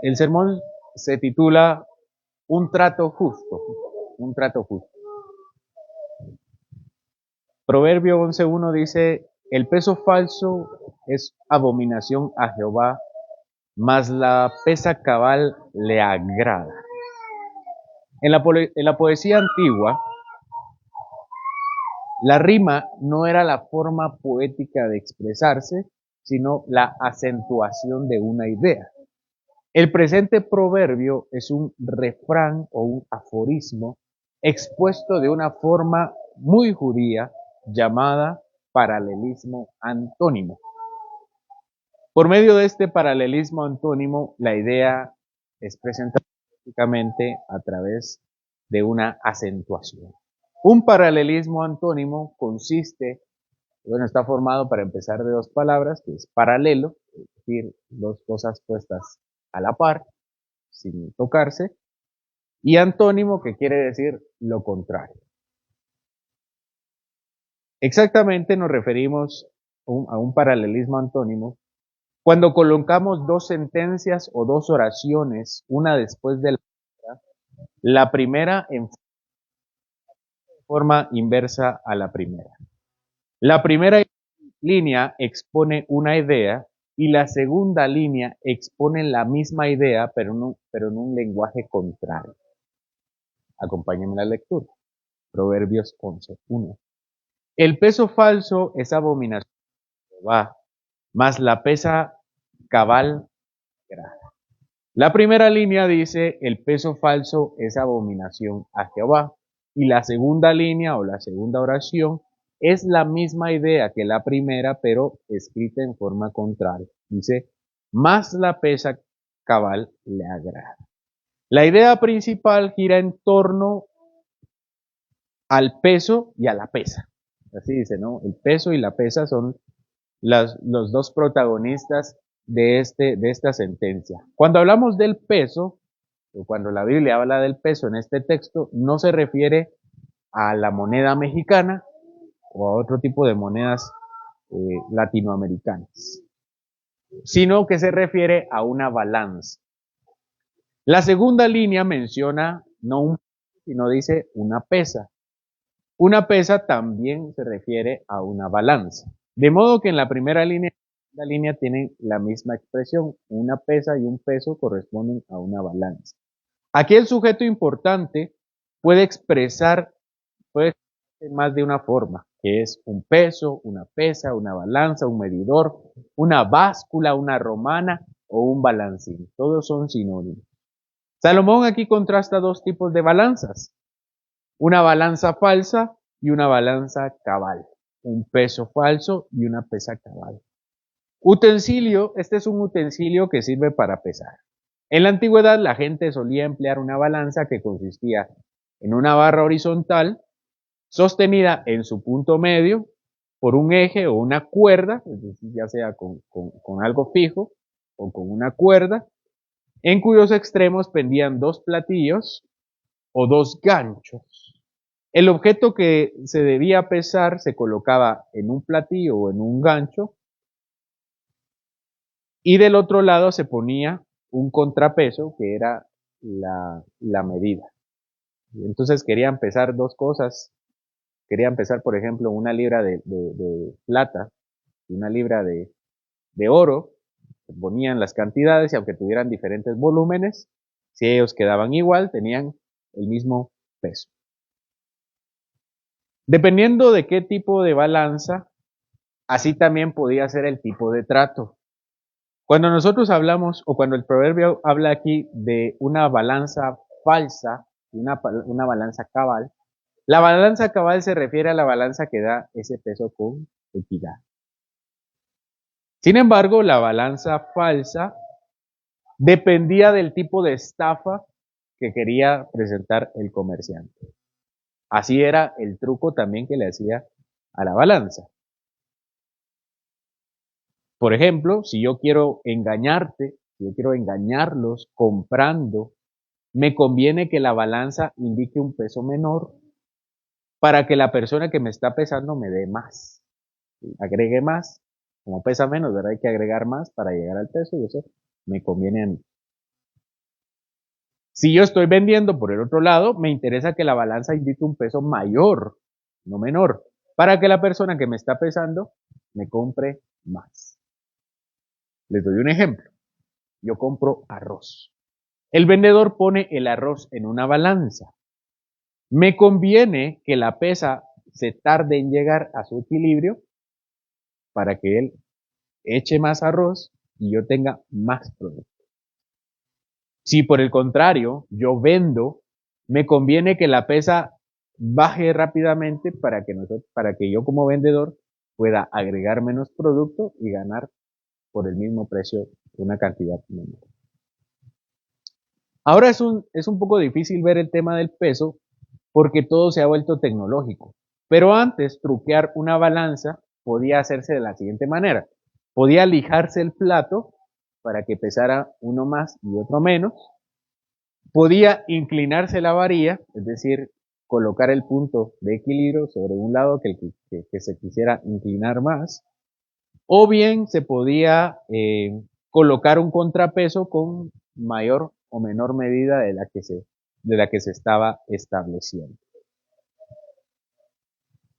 El sermón se titula Un trato justo, un trato justo. Proverbio 11.1 dice, el peso falso es abominación a Jehová, mas la pesa cabal le agrada. En la poesía antigua, la rima no era la forma poética de expresarse, sino la acentuación de una idea. El presente proverbio es un refrán o un aforismo expuesto de una forma muy judía llamada paralelismo antónimo. Por medio de este paralelismo antónimo, la idea es presentada prácticamente a través de una acentuación. Un paralelismo antónimo está formado para empezar de dos palabras, que es paralelo, es decir, dos cosas puestas a la par, sin tocarse, y antónimo, que quiere decir lo contrario. Exactamente nos referimos a un paralelismo antónimo cuando colocamos dos sentencias o dos oraciones, una después de la primera en forma inversa a la primera. La primera línea expone una idea y la segunda línea expone la misma idea, pero en un lenguaje contrario. Acompáñenme a la lectura. Proverbios 11.1. El peso falso es abominación de Jehová, mas la pesa cabal agrada. La primera línea dice, el peso falso es abominación a Jehová. Y la segunda línea o la segunda oración es la misma idea que la primera, pero escrita en forma contraria. Dice, más la pesa cabal le agrada. La idea principal gira en torno al peso y a la pesa. Así dice, ¿no? El peso y la pesa son los dos protagonistas de esta sentencia. Cuando hablamos del peso, o cuando la Biblia habla del peso en este texto, no se refiere a la moneda mexicana o a otro tipo de monedas latinoamericanas, sino que se refiere a una balanza. La segunda línea menciona no un peso, sino dice una pesa. Una pesa también se refiere a una balanza. De modo que en la primera línea y la segunda línea tienen la misma expresión. Una pesa y un peso corresponden a una balanza. Aquí el sujeto importante puede expresarse más de una forma, que es un peso, una pesa, una balanza, un medidor, una báscula, una romana o un balancín. Todos son sinónimos. Salomón aquí contrasta dos tipos de balanzas. Una balanza falsa y una balanza cabal. Un peso falso y una pesa cabal. Utensilio, este es un utensilio que sirve para pesar. En la antigüedad la gente solía emplear una balanza que consistía en una barra horizontal sostenida en su punto medio por un eje o una cuerda, es decir, ya sea con algo fijo o con una cuerda, en cuyos extremos pendían dos platillos o dos ganchos. El objeto que se debía pesar se colocaba en un platillo o en un gancho y del otro lado se ponía un contrapeso que era la medida. Entonces querían pesar dos cosas. Querían pesar, por ejemplo, una libra de plata y una libra de oro. Ponían las cantidades y aunque tuvieran diferentes volúmenes, si ellos quedaban igual, tenían el mismo peso. Dependiendo de qué tipo de balanza, así también podía ser el tipo de trato. Cuando nosotros hablamos, o cuando el proverbio habla aquí de una balanza falsa y una balanza cabal, la balanza cabal se refiere a la balanza que da ese peso con equidad. Sin embargo, la balanza falsa dependía del tipo de estafa que quería presentar el comerciante. Así era el truco también que le hacía a la balanza. Por ejemplo, si yo quiero engañarte, si yo quiero engañarlos comprando, me conviene que la balanza indique un peso menor para que la persona que me está pesando me dé más, agregue más. Como pesa menos, ¿verdad? Hay que agregar más para llegar al peso y eso me conviene a mí. Si yo estoy vendiendo por el otro lado, me interesa que la balanza indique un peso mayor, no menor, para que la persona que me está pesando me compre más. Les doy un ejemplo. Yo compro arroz. El vendedor pone el arroz en una balanza. Me conviene que la pesa se tarde en llegar a su equilibrio para que él eche más arroz y yo tenga más producto. Si por el contrario yo vendo, me conviene que la pesa baje rápidamente para que yo como vendedor pueda agregar menos producto y ganar por el mismo precio una cantidad menor. Ahora es un poco difícil ver el tema del peso porque todo se ha vuelto tecnológico. Pero antes, truquear una balanza podía hacerse de la siguiente manera. Podía lijarse el plato para que pesara uno más y otro menos. Podía inclinarse la varilla, es decir, colocar el punto de equilibrio sobre un lado que se quisiera inclinar más. O bien se podía colocar un contrapeso con mayor o menor medida de la que se estaba estableciendo.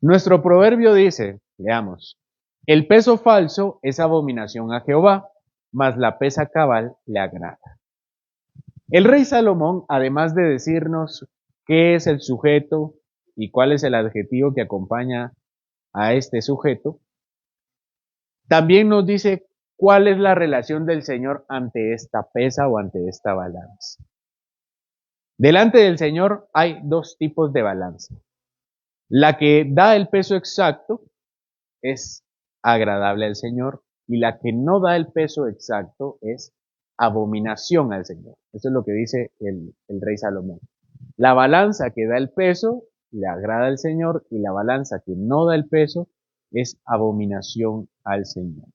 Nuestro proverbio dice, leamos, el peso falso es abominación a Jehová, mas la pesa cabal le agrada. El rey Salomón, además de decirnos qué es el sujeto y cuál es el adjetivo que acompaña a este sujeto, también nos dice cuál es la relación del Señor ante esta pesa o ante esta balanza. Delante del Señor hay dos tipos de balanza. La que da el peso exacto es agradable al Señor y la que no da el peso exacto es abominación al Señor. Eso es lo que dice el rey Salomón. La balanza que da el peso le agrada al Señor y la balanza que no da el peso es abominación al Señor.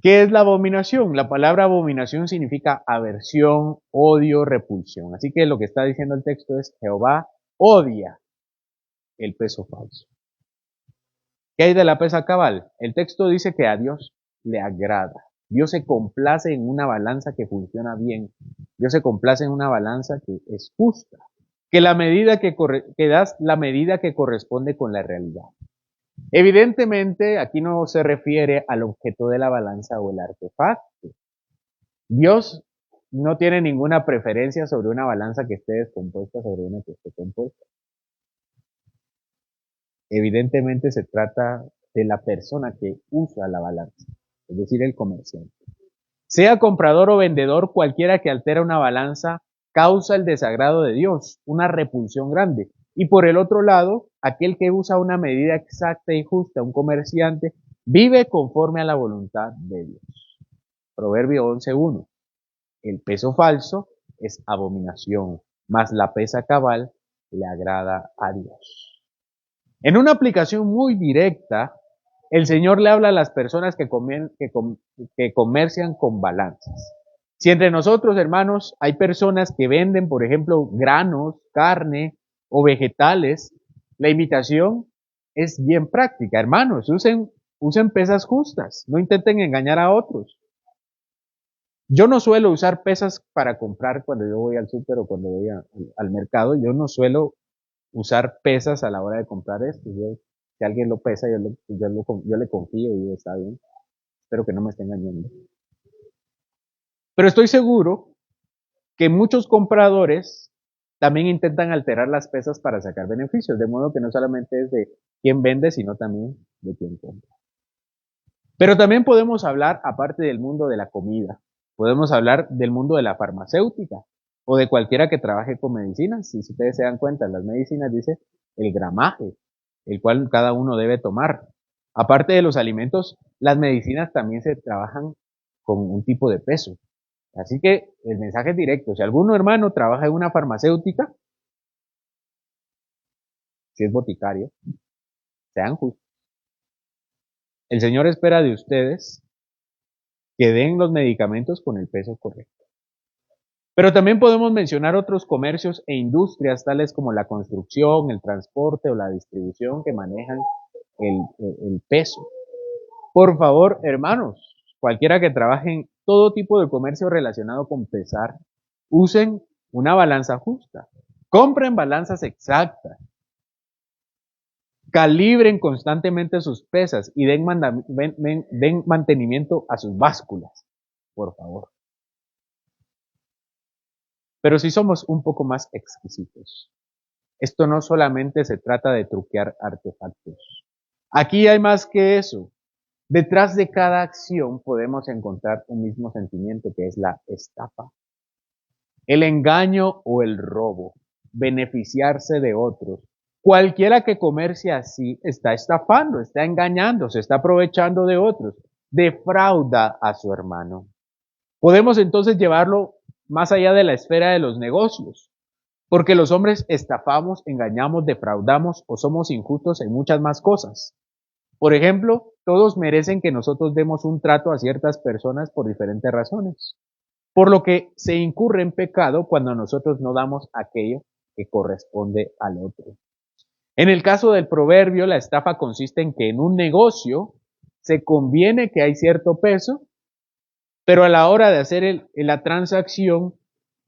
¿Qué es la abominación? La palabra abominación significa aversión, odio, repulsión. Así que lo que está diciendo el texto es Jehová odia el peso falso. ¿Qué hay de la pesa cabal? El texto dice que a Dios le agrada. Dios se complace en una balanza que funciona bien. Dios se complace en una balanza que es justa. Que das la medida que corresponde con la realidad. Evidentemente, aquí no se refiere al objeto de la balanza o el artefacto. Dios no tiene ninguna preferencia sobre una balanza que esté descompuesta sobre una que esté compuesta. Evidentemente se trata de la persona que usa la balanza, es decir, el comerciante. Sea comprador o vendedor, cualquiera que altera una balanza causa el desagrado de Dios, una repulsión grande. Y por el otro lado, aquel que usa una medida exacta y justa, un comerciante, vive conforme a la voluntad de Dios. Proverbio 11:1. El peso falso es abominación, mas la pesa cabal le agrada a Dios. En una aplicación muy directa, el Señor le habla a las personas que comercian con balanzas. Si entre nosotros, hermanos, hay personas que venden, por ejemplo, granos, carne o vegetales, la invitación es bien práctica. Hermanos, usen pesas justas, no intenten engañar a otros. Yo no suelo usar pesas para comprar cuando yo voy al súper o cuando voy al mercado. Yo no suelo usar pesas a la hora de comprar esto. Si alguien lo pesa, yo le confío y está bien. Espero que no me esté engañando. Pero estoy seguro que muchos compradores también intentan alterar las pesas para sacar beneficios, de modo que no solamente es de quién vende, sino también de quién compra. Pero también podemos hablar, aparte del mundo de la comida, podemos hablar del mundo de la farmacéutica o de cualquiera que trabaje con medicinas. Si ustedes se dan cuenta, las medicinas dice el gramaje, el cual cada uno debe tomar. Aparte de los alimentos, las medicinas también se trabajan con un tipo de peso. Así que el mensaje es directo. Si alguno hermano trabaja en una farmacéutica, si es boticario, sean justos. El Señor espera de ustedes que den los medicamentos con el peso correcto. Pero también podemos mencionar otros comercios e industrias tales como la construcción, el transporte o la distribución que manejan el peso. Por favor, hermanos, cualquiera que trabaje en todo tipo de comercio relacionado con pesar, usen una balanza justa. Compren balanzas exactas. Calibren constantemente sus pesas y den mantenimiento a sus básculas, por favor. Pero si somos un poco más exquisitos, esto no solamente se trata de truquear artefactos. Aquí hay más que eso. Detrás de cada acción podemos encontrar un mismo sentimiento que es la estafa. El engaño o el robo, beneficiarse de otros. Cualquiera que comercie así está estafando, está engañando, se está aprovechando de otros, defrauda a su hermano. Podemos entonces llevarlo más allá de la esfera de los negocios, porque los hombres estafamos, engañamos, defraudamos o somos injustos en muchas más cosas. Por ejemplo, todos merecen que nosotros demos un trato a ciertas personas por diferentes razones, por lo que se incurre en pecado cuando nosotros no damos aquello que corresponde al otro. En el caso del proverbio, la estafa consiste en que en un negocio se conviene que hay cierto peso, pero a la hora de hacer la transacción,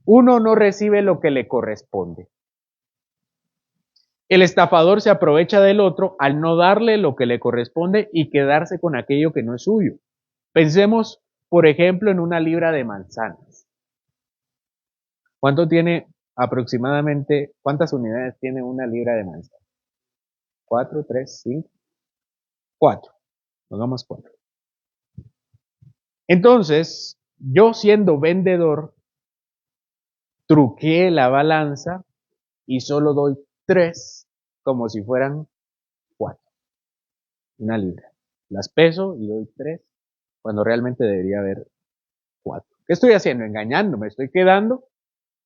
uno no recibe lo que le corresponde. El estafador se aprovecha del otro al no darle lo que le corresponde y quedarse con aquello que no es suyo. Pensemos, por ejemplo, en una libra de manzanas. ¿Cuánto tiene aproximadamente, cuántas unidades tiene una libra de manzanas? 4, 3, 5, 4. Pongamos 4. Entonces, yo siendo vendedor, truqué la balanza y solo doy 3 como si fueran 4. Una libra. Las peso y doy 3 cuando realmente debería haber 4. ¿Qué estoy haciendo? Engañando. Me estoy quedando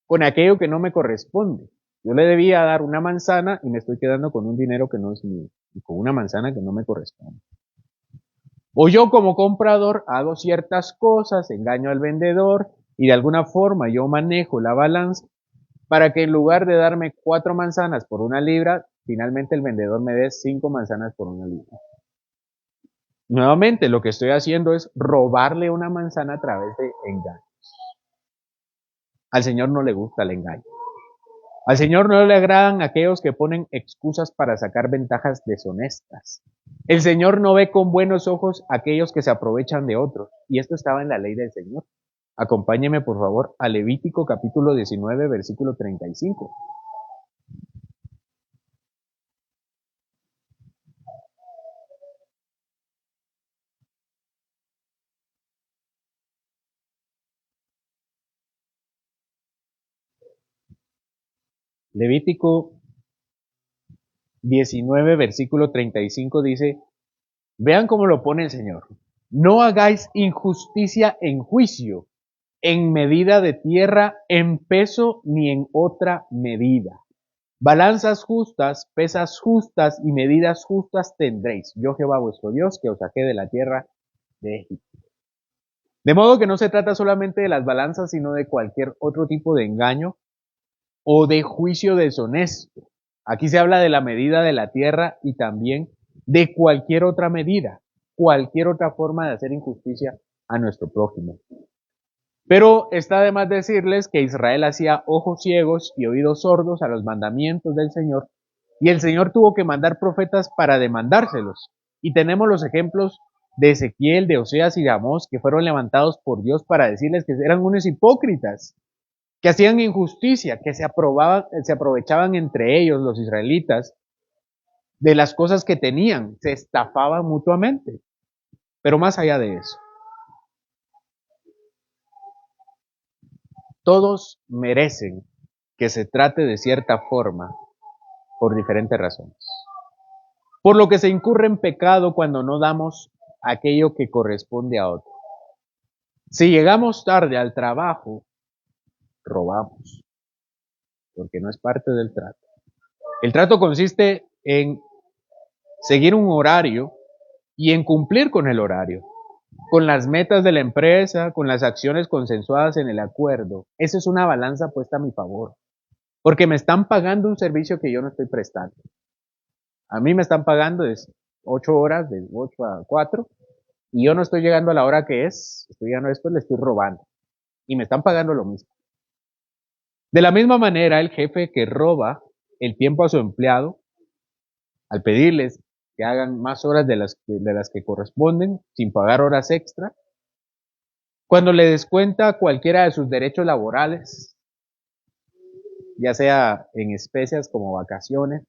con aquello que no me corresponde. Yo le debía dar una manzana y me estoy quedando con un dinero que no es mío y con una manzana que no me corresponde. O yo como comprador hago ciertas cosas, engaño al vendedor y de alguna forma yo manejo la balanza para que en lugar de darme 4 manzanas por una libra, finalmente el vendedor me dé 5 manzanas por una libra. Nuevamente, lo que estoy haciendo es robarle una manzana a través de engaños. Al Señor no le gusta el engaño. Al Señor no le agradan aquellos que ponen excusas para sacar ventajas deshonestas. El Señor no ve con buenos ojos aquellos que se aprovechan de otros. Y esto estaba en la ley del Señor. Acompáñeme por favor a Levítico capítulo 19, versículo 35. Levítico 19, versículo 35 dice, vean cómo lo pone el Señor. No hagáis injusticia en juicio, en medida de tierra, en peso, ni en otra medida. Balanzas justas, pesas justas y medidas justas tendréis. Yo Jehová vuestro Dios, que os saqué de la tierra de Egipto. De modo que no se trata solamente de las balanzas, sino de cualquier otro tipo de engaño o de juicio deshonesto. Aquí se habla de la medida de la tierra y también de cualquier otra medida, cualquier otra forma de hacer injusticia a nuestro prójimo. Pero está de más decirles que Israel hacía ojos ciegos y oídos sordos a los mandamientos del Señor, y el Señor tuvo que mandar profetas para demandárselos. Y tenemos los ejemplos de Ezequiel, de Oseas y de Amós, que fueron levantados por Dios para decirles que eran unos hipócritas, que hacían injusticia, que se aprovechaban entre ellos, los israelitas, de las cosas que tenían, se estafaban mutuamente. Pero más allá de eso, todos merecen que se trate de cierta forma por diferentes razones. Por lo que se incurre en pecado cuando no damos aquello que corresponde a otro. Si llegamos tarde al trabajo, robamos, porque no es parte del trato. El trato consiste en seguir un horario y en cumplir con el horario, con las metas de la empresa, con las acciones consensuadas en el acuerdo. Esa es una balanza puesta a mi favor, porque me están pagando un servicio que yo no estoy prestando. A mí me están pagando de 8 horas, de 8 a 4, y yo no estoy llegando a la hora que es, estoy llegando después, le estoy robando. Y me están pagando lo mismo. De la misma manera, el jefe que roba el tiempo a su empleado, al pedirles que hagan más horas de las que corresponden, sin pagar horas extra, cuando le descuenta cualquiera de sus derechos laborales, ya sea en especias como vacaciones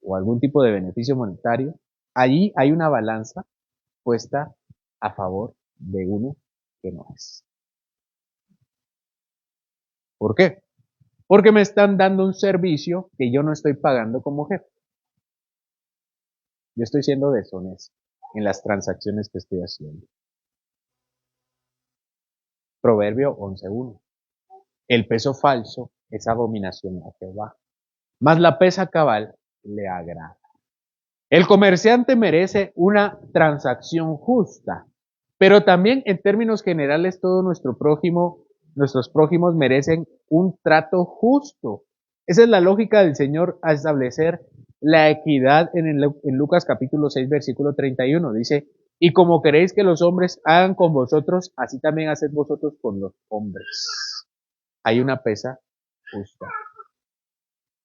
o algún tipo de beneficio monetario, allí hay una balanza puesta a favor de uno que no es. ¿Por qué? Porque me están dando un servicio que yo no estoy pagando como jefe. Yo estoy siendo deshonesto en las transacciones que estoy haciendo. Proverbio 11:1. El peso falso es abominación a Jehová, mas la pesa cabal le agrada. El comerciante merece una transacción justa, pero también en términos generales todo nuestros prójimos merecen un trato justo. Esa es la lógica del Señor a establecer la equidad en Lucas capítulo 6, versículo 31. Dice, y como queréis que los hombres hagan con vosotros, así también haced vosotros con los hombres. Hay una pesa justa.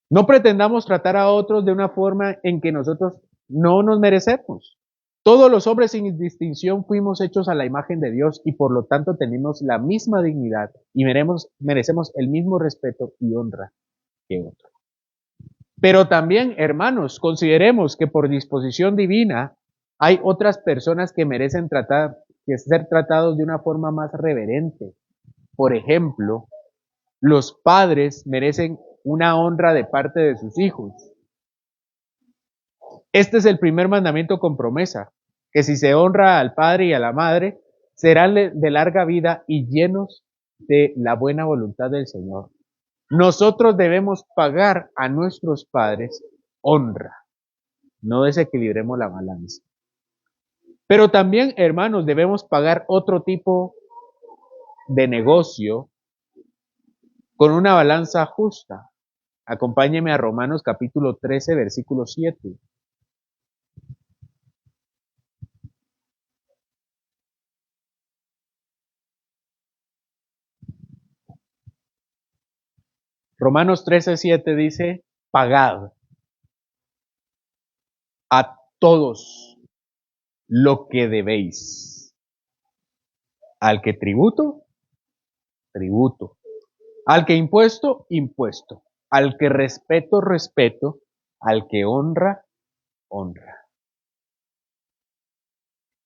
No pretendamos tratar a otros de una forma en que nosotros no nos merecemos. Todos los hombres sin distinción fuimos hechos a la imagen de Dios y por lo tanto tenemos la misma dignidad y merecemos el mismo respeto y honra que otros. Pero también, hermanos, consideremos que por disposición divina hay otras personas que merecen ser tratados de una forma más reverente. Por ejemplo, los padres merecen una honra de parte de sus hijos. Este es el primer mandamiento con promesa, que si se honra al padre y a la madre, serán de larga vida y llenos de la buena voluntad del Señor. Nosotros debemos pagar a nuestros padres honra, no desequilibremos la balanza. Pero también, hermanos, debemos pagar otro tipo de negocio con una balanza justa. Acompáñeme a Romanos capítulo 13, versículo 7. Romanos 13:7 dice, pagad a todos lo que debéis. Al que tributo, tributo. Al que impuesto, impuesto. Al que respeto, respeto. Al que honra, honra.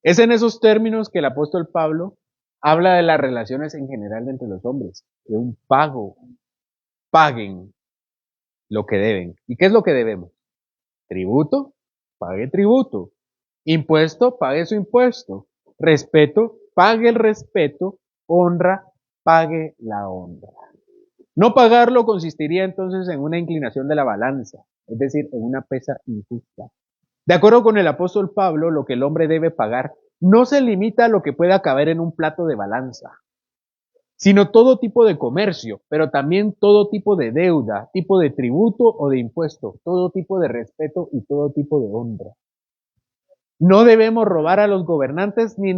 Es en esos términos que el apóstol Pablo habla de las relaciones en general entre los hombres, de un pago. Paguen lo que deben. ¿Y qué es lo que debemos? Tributo, pague tributo. Impuesto, pague su impuesto. Respeto, pague el respeto. Honra, pague la honra. No pagarlo consistiría entonces en una inclinación de la balanza, es decir, en una pesa injusta. De acuerdo con el apóstol Pablo, lo que el hombre debe pagar no se limita a lo que pueda caber en un plato de balanza, sino todo tipo de comercio, pero también todo tipo de deuda, tipo de tributo o de impuesto, todo tipo de respeto y todo tipo de honra. No debemos robar a los gobernantes ni